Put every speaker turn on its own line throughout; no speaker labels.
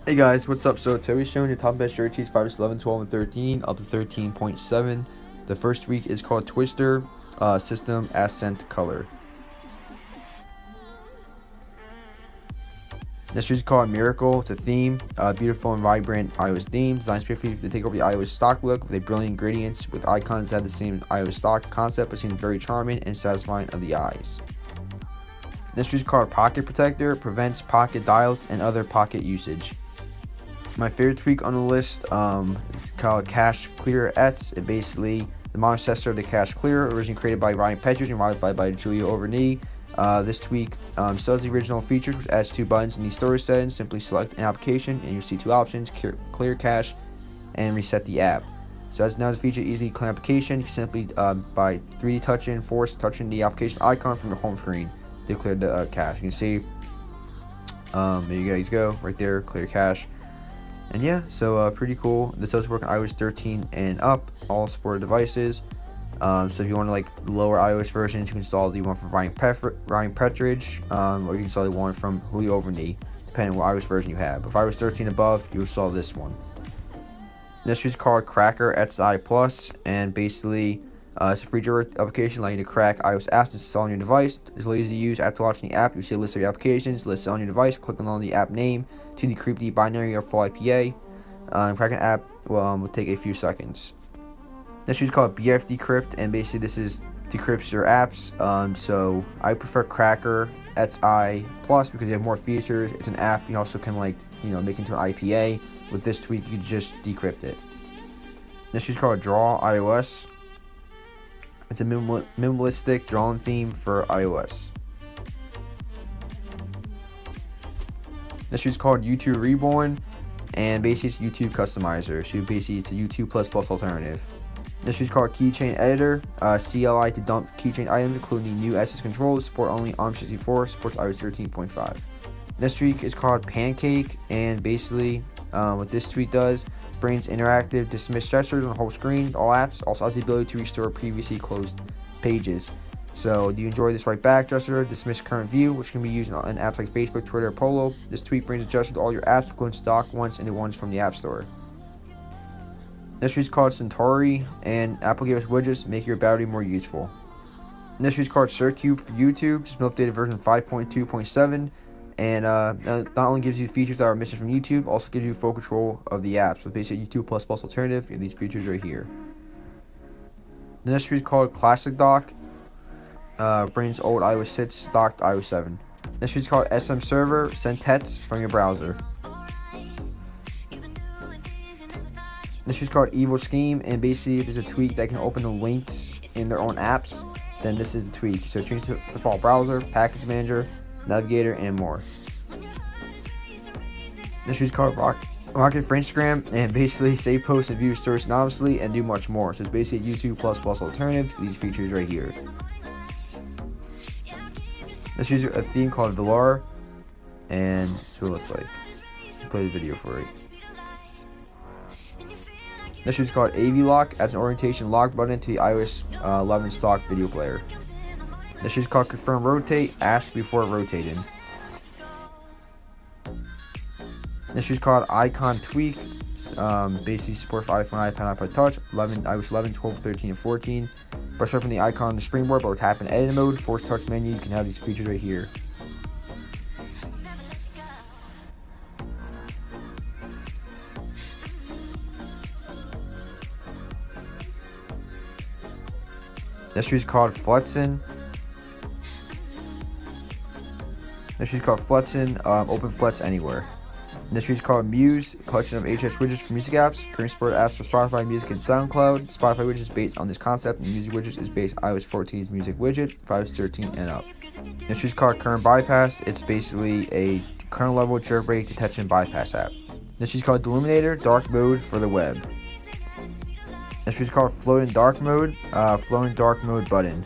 Hey guys, what's up? So today we're showing the top best jerseys 5 to 11, 12, and 13 up to 13.7. The first week is called Twister System Ascent Color. This jersey is called Miracle. It's a theme, beautiful and vibrant iOS theme, designed specifically to take over the iOS stock look with a brilliant ingredients with icons that have the same iOS stock concept but seems very charming and satisfying of the eyes. This jersey is called Pocket Protector, prevents pocket dials and other pocket usage. My favorite tweak on the list is called Cache Clear Ets. It basically the modern successor of the Cache Clear, originally created by Ryan Petridge and modified by Jailbreak. This tweak still has the original features, which adds 2 buttons in the storage settings. Simply select an application and you'll see 2 options: clear cache and reset the app. So as now this feature easily clear application, you can simply by 3D touching, force touching the application icon from your home screen to clear the cache. You can see there you guys go, right there, clear cache. And yeah, so pretty cool. This does work on iOS 13 and up, all supported devices. So if you want to like lower iOS versions, you can install the one from Ryan Petridge, or you can install the one from Jailbreak, depending on what iOS version you have. But if iOS 13 above, you install this one. This is called Checkra1n Plus, and basically it's a free Jailbreak application allowing you to crack iOS apps installed on your device. It's really easy to use. After launching the app, you see a list of your applications listed on your device. Click on the app name to decrypt the binary or full IPA. Cracking an app will take a few seconds. This is called BF Decrypt, and basically this is decrypts your apps. So I prefer Checkra1n Plus because you have more features. It's an app. You also can make into an IPA. With this tweak, you just decrypt it. This is called Draw iOS. It's a minimalistic drawing theme for iOS. This is called YouTube Reborn, and basically it's YouTube Customizer. So basically it's a YouTube plus alternative. This is called Keychain Editor, CLI to dump keychain items, including the new SS controls. Support only ARM64, supports iOS 13.5. This tweak is called Pancake, and basically what this tweak does, brings interactive dismiss gestures on the whole screen, all apps. Also has the ability to restore previously closed pages. So do you enjoy this right back gesture, dismiss current view, which can be used in apps like Facebook, Twitter, or Polo. This tweak brings a gesture to all your apps, including stock ones and the ones from the App Store. This is called Centauri, and Apple gave us widgets to make your battery more useful. This is called Circube for YouTube, just an updated version 5.2.7. And not only gives you features that are missing from YouTube, also gives you full control of the app. So basically YouTube plus alternative, and these features right here. The next is called Classic Dock. Brings old iOS 6 stock to iOS 7. This is called SM Server, send texts from your browser. This is called Evil Scheme, and basically if there's a tweak that can open the links in their own apps, then this is the tweak. So change the default browser, package manager, navigator, and more. This is called Rocket for Instagram, and basically save posts and view stories anonymously and do much more. So it's basically YouTube plus alternative to these features right here. This is a theme called Velar, and that's what it looks like. Let's play the video for it. This is called AV Lock, adds an orientation lock button to the iOS 11 stock video player. This is called Confirm Rotate, ask before rotating. This is called Icon Tweak, basically support for iPhone, iPad, iPod Touch, iOS 11, 12, 13, and 14. Press right from the icon on the springboard, but tap in edit mode, force touch menu, you can have these features right here. This is called Fluxin. This is called Fluxin, open Flex anywhere. This is called Muse, collection of HS widgets for music apps. Current support apps for Spotify Music and SoundCloud. Spotify widget is based on this concept, and Music widgets is based on iOS 14's Music widget, iOS 13 and up. This is called Current Bypass. It's basically a kernel level jailbreak detection bypass app. This is called Deluminator, dark mode for the web. This is called Float in Dark Mode, float in dark mode button.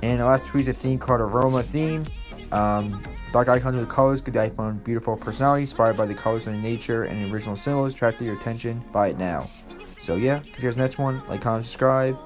And the last tweet is a theme called Aroma Theme. Dark icons with colors give the iPhone beautiful personality, inspired by the colors and nature and the original symbols. Attract your attention, buy it now. So yeah, catch you guys next one. Like, comment, subscribe.